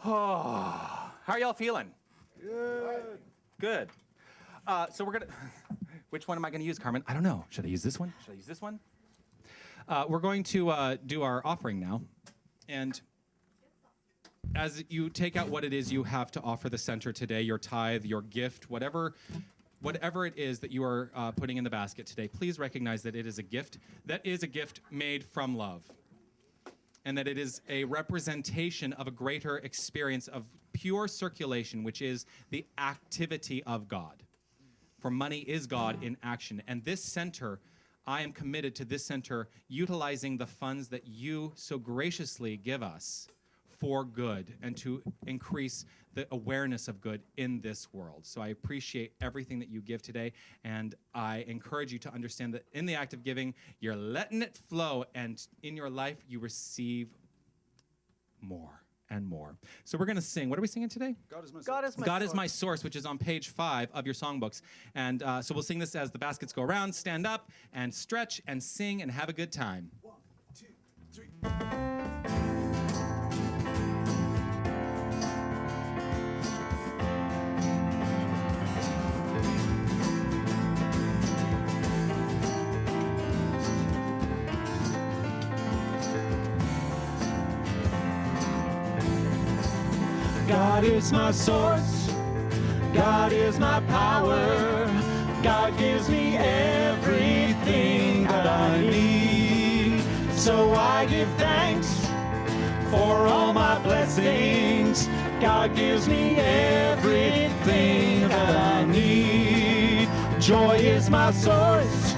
Oh, how are y'all feeling? Good. Good. So we're gonna. Which one am I going to use, Carmen? I don't know. Should I use this one? Should I use this one? We're going to do our offering now, and as you take out what it is you have to offer the center today, your tithe, your gift, whatever it is that you are putting in the basket today, please recognize that it is a gift. That is a gift made from love. and that it is a representation of a greater experience of pure circulation, which is the activity of God. For money is God in action. And this center, I am committed to this center utilizing the funds that you so graciously give us for good and to increase the awareness of good in this world. So I appreciate everything that you give today, and I encourage you to understand that in the act of giving, you're letting it flow, and in your life, you receive more and more. So we're going to sing. What are we singing today? God is my God is my source, which is on page 5 of your songbooks. And so we'll sing this as the baskets go around. Stand up and stretch and sing and have a good time. 1, 2, 3. God is my source, God is my power, God gives me everything that I need. So I give thanks for all my blessings, God gives me everything that I need. Joy is my source,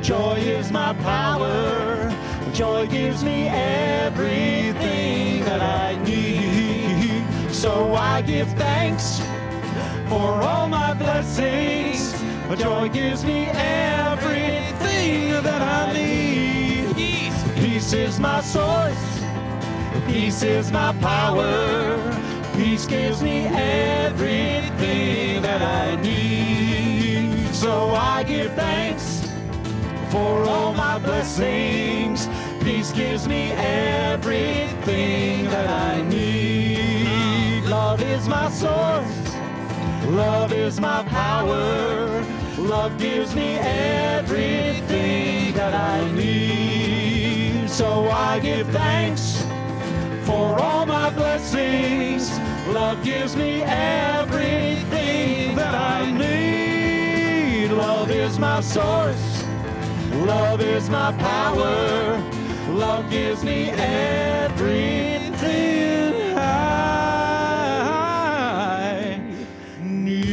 joy is my power, joy gives me everything that I need. So I give thanks for all my blessings. Joy gives me everything that I need. Peace is my source. Peace is my power. Peace gives me everything that I need. So I give thanks for all my blessings. Peace gives me everything that I need. Love is my source, love is my power, love gives me everything that I need. So I give thanks for all my blessings, love gives me everything that I need. Love is my source, love is my power, love gives me everything I need.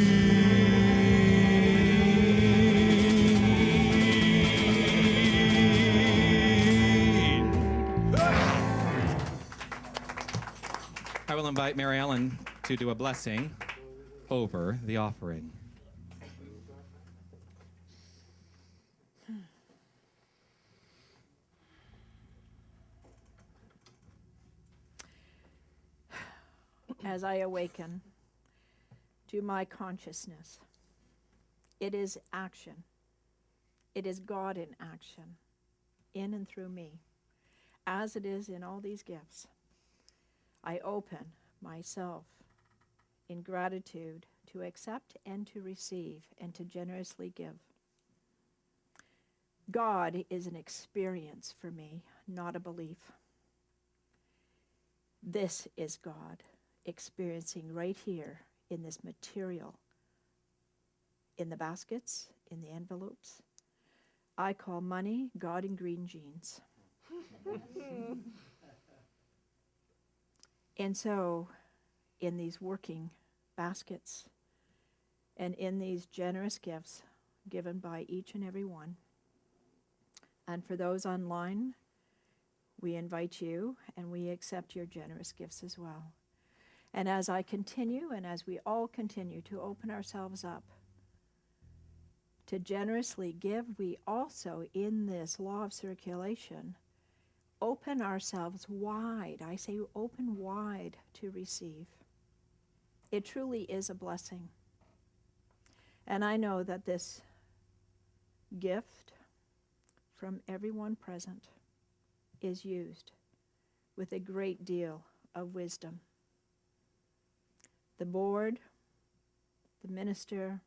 I will invite Mary Ellen to do a blessing over the offering. As I awaken to my consciousness, it is action. It is God in action, in and through me, as it is in all these gifts. I open myself in gratitude to accept and to receive and to generously give. God is an experience for me, not a belief. This is God experiencing right here in this material, in the baskets, in the envelopes. I call money God in green jeans. And so, in these working baskets and in these generous gifts given by each and every one, and for those online, we invite you and we accept your generous gifts as well. And as I continue, and as we all continue to open ourselves up to generously give, we also, in this law of circulation, open ourselves wide. I say open wide to receive. It truly is a blessing. And I know that this gift from everyone present is used with a great deal of wisdom. The board, the minister,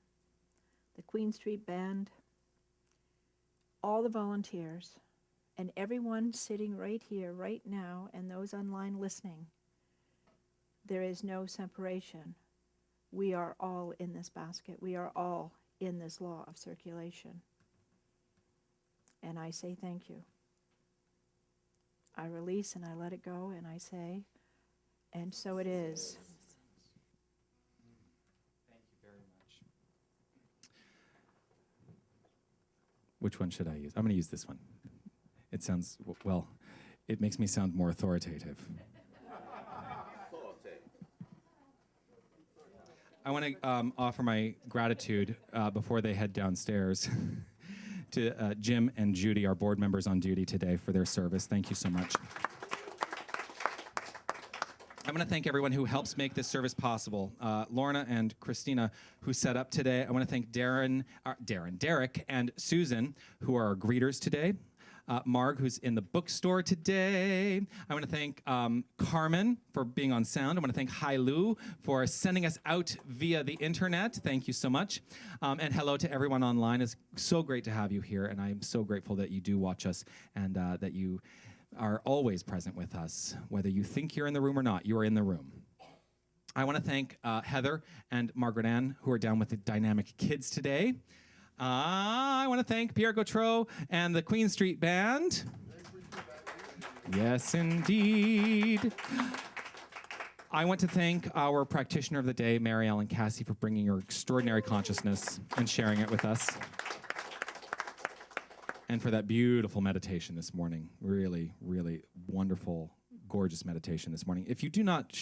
the Queen Street Band, all the volunteers, and everyone sitting right here, right now, and those online listening, there is no separation. We are all in this basket. We are all in this law of circulation. And I say thank you. I release and I let it go and I say, and so it is. Thank you very much. Which one should I use? I'm going to use this one. It sounds, well, it makes me sound more authoritative. I want to offer my gratitude before they head downstairs to Jim and Judy, our board members on duty today, for their service. Thank you so much. I want to thank everyone who helps make this service possible. Lorna and Christina, who set up today. I want to thank Derek, and Susan, who are our greeters today. Marg, who's in the bookstore today. I want to thank Carmen for being on sound. I want to thank Hailu for sending us out via the internet. Thank you so much. And hello to everyone online. It's so great to have you here, and I'm so grateful that you do watch us and that you are always present with us. Whether you think you're in the room or not, you are in the room. I want to thank Heather and Margaret Ann, who are down with the Dynamic Kids today. I want to thank Pierre Gautreau and the Queen Street Band. Yes, indeed. I want to thank our practitioner of the day, Mary Ellen Cassie, for bringing her extraordinary consciousness and sharing it with us. And for that beautiful meditation this morning. Really, really wonderful, gorgeous meditation this morning. If you don't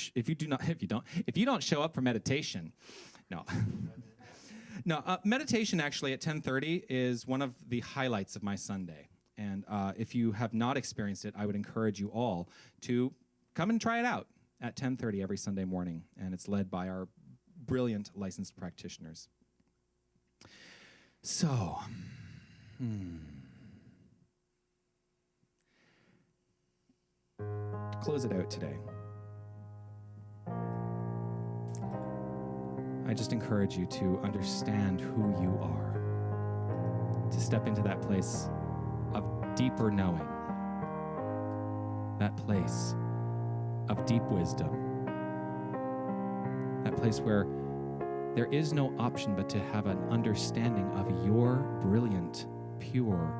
show up for meditation, no. No, meditation actually at 10:30 is one of the highlights of my Sunday. And if you have not experienced it, I would encourage you all to come and try it out at 10:30 every Sunday morning. And it's led by our brilliant licensed practitioners. So, to close it out today, I just encourage you to understand who you are, to step into that place of deeper knowing, that place of deep wisdom, that place where there is no option but to have an understanding of your brilliant, pure,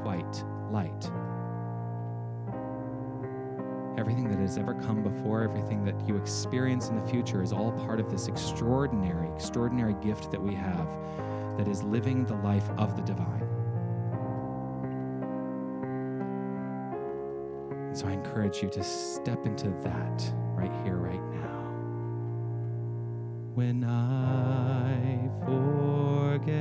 white light. Everything that has ever come before, everything that you experience in the future is all part of this extraordinary, extraordinary gift that we have that is living the life of the divine. And so I encourage you to step into that right here, right now. When I forget,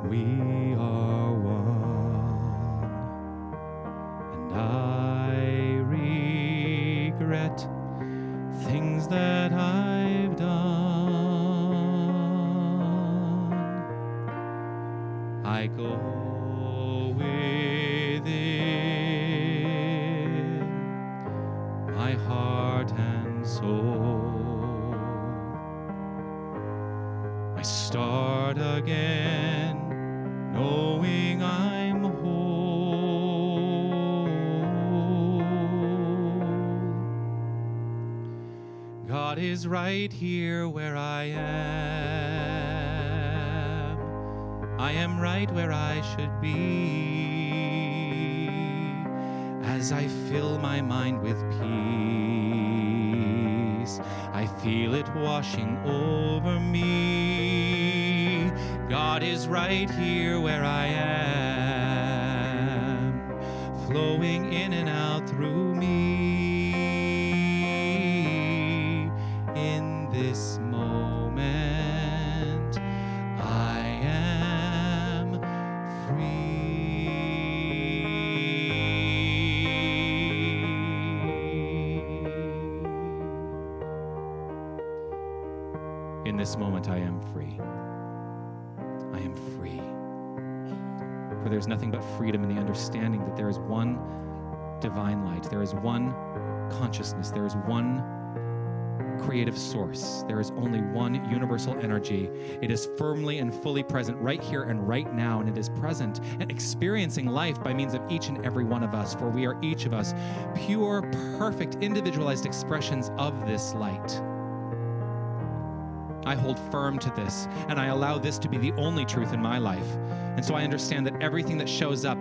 we are one. I regret things that I've done. I go within my heart and soul. I start again, knowing I'm whole. God is right here where I am. I am right where I should be. As I fill my mind with peace, I feel it washing over me. God is right here where I am, flowing in and out through me. In this moment, I am free. In this moment, I am free. I am free. For there's nothing but freedom in the understanding that there is one divine light, there is one consciousness, there is one creative source. There is only one universal energy. It is firmly and fully present right here and right now, and it is present and experiencing life by means of each and every one of us, for we are each of us pure, perfect, individualized expressions of this light. I hold firm to this, and I allow this to be the only truth in my life. And so I understand that everything that shows up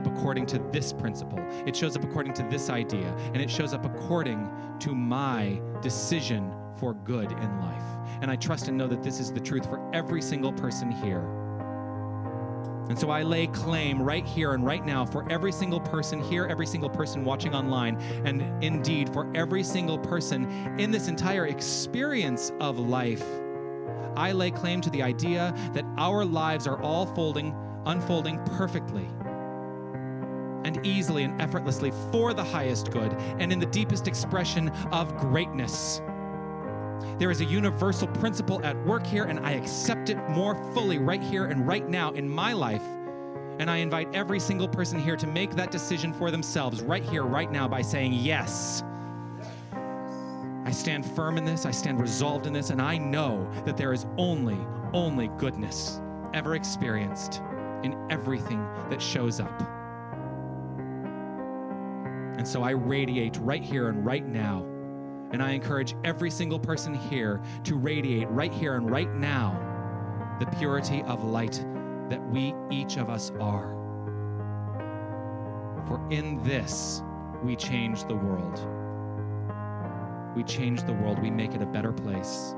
according to this principle. It shows up according to this idea, and it shows up according to my decision for good in life. And I trust and know that this is the truth for every single person here. And so I lay claim right here and right now for every single person here, every single person watching online, and indeed for every single person in this entire experience of life. I lay claim to the idea that our lives are all unfolding perfectly and easily and effortlessly for the highest good and in the deepest expression of greatness. There is a universal principle at work here, and I accept it more fully right here and right now in my life. And I invite every single person here to make that decision for themselves right here, right now by saying yes. I stand firm in this, I stand resolved in this, and I know that there is only goodness ever experienced in everything that shows up. And so I radiate right here and right now. And I encourage every single person here to radiate right here and right now the purity of light that each of us are. For in this, we change the world. We change the world. We make it a better place.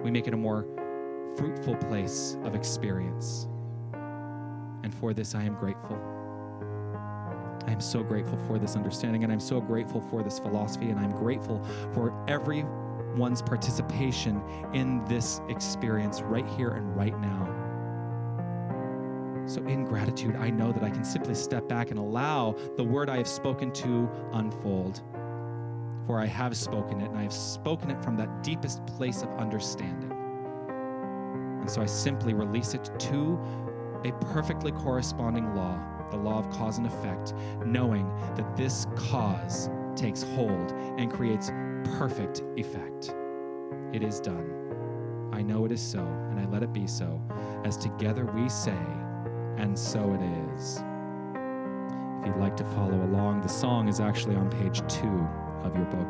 We make it a more fruitful place of experience. And for this, I am grateful. I am so grateful for this understanding, and I'm so grateful for this philosophy, and I'm grateful for everyone's participation in this experience right here and right now. So in gratitude, I know that I can simply step back and allow the word I have spoken to unfold. For I have spoken it, and I have spoken it from that deepest place of understanding. And so I simply release it to a perfectly corresponding law, the law of cause and effect, knowing that this cause takes hold and creates perfect effect. It is done. I know it is so, and I let it be so, as together we say, and so it is. If you'd like to follow along, the song is actually on page 2 of your book.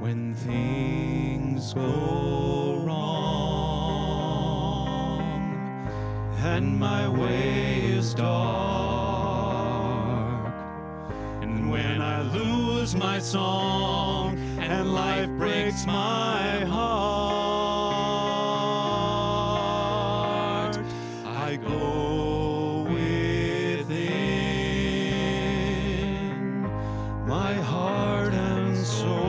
When things go wrong and my way is dark, and when I lose my song and life breaks my heart, I go within my heart and soul.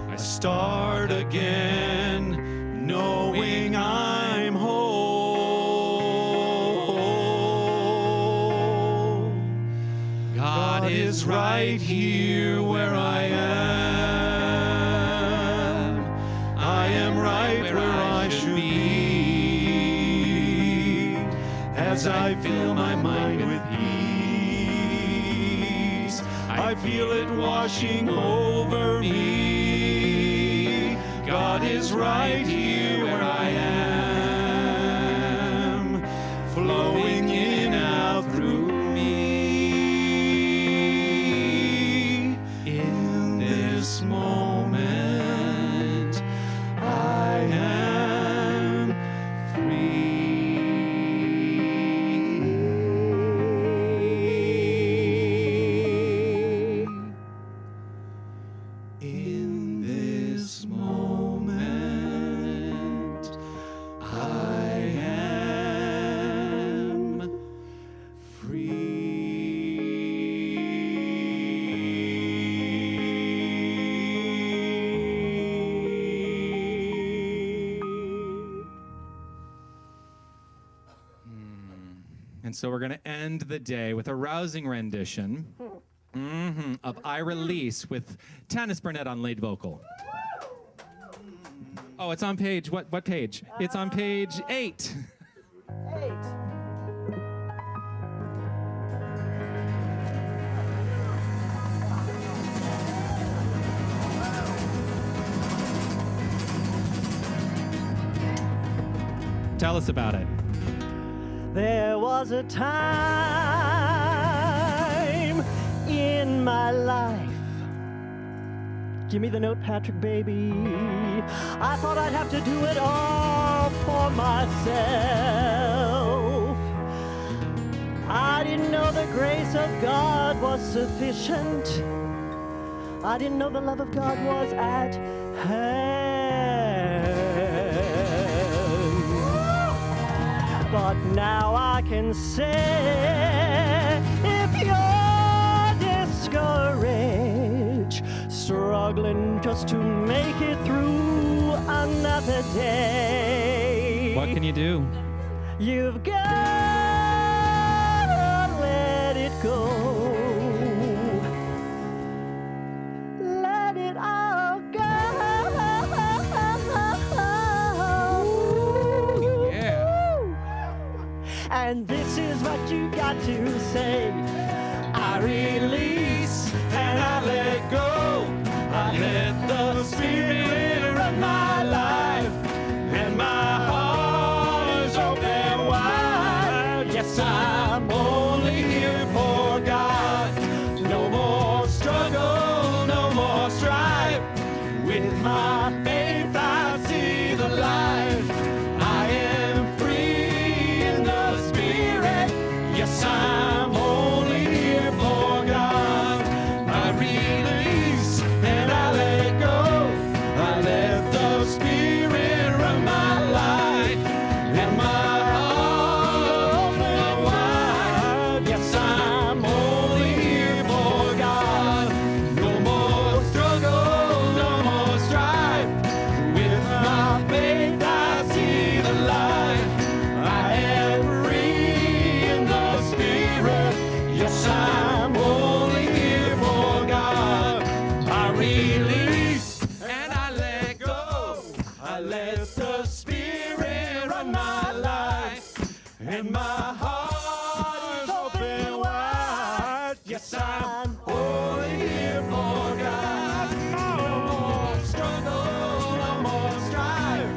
I start again, knowing I'm whole. God is right here where I am. I am right where I should be, as I fill my mind with peace. I feel it washing over me. God is right here where I am, flowing in out through me. In this moment, I am free. In this moment, I am free. And so we're going to end the day with a rousing rendition of I Release with Tanis Burnett on lead vocal. Oh, it's on page, what page? It's on page 8. Tell us about it. There was a time in my life. Give me the note, Patrick, baby. I thought I'd have to do it all for myself. I didn't know the grace of God was sufficient. I didn't know the love of God was at hand. But now I can say, if you're discouraged, struggling just to make it through another day, What can you do? you've got to let it go. Let it all go. Yeah. And this is what you got to say. I release and I let go. I let the Spirit run my life, and my heart is open wide. Yes, I'm only here for God. No more struggle, no more strife. With my faith I see the light. I am free in the Spirit. Yes, I'm only here for God. I release and I let go. I let the Spirit run my life, and my heart open wide. Yes, I'm only here for God. No more struggle, no more strife. With my faith I see the light. I am free in the Spirit. Yes, I'm only here for God. I release and I let go. I let the Spirit run my life, and my heart is open wide. Yes, I'm only here for God. No more struggle, no more strife.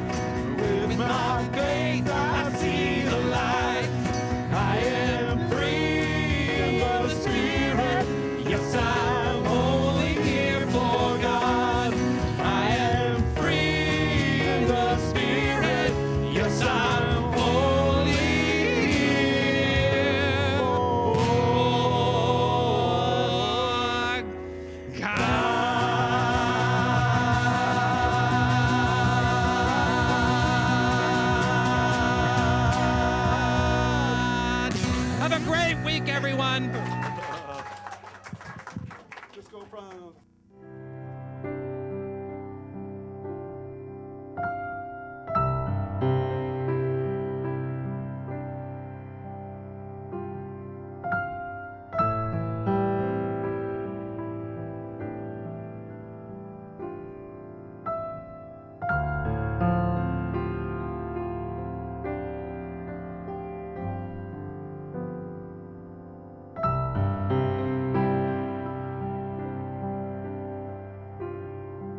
With my faith I see the light. I am free in the Spirit. Yes, I'm only here for God. I am free in the Spirit. Yes, I'm only here for God. Have a great week, everyone.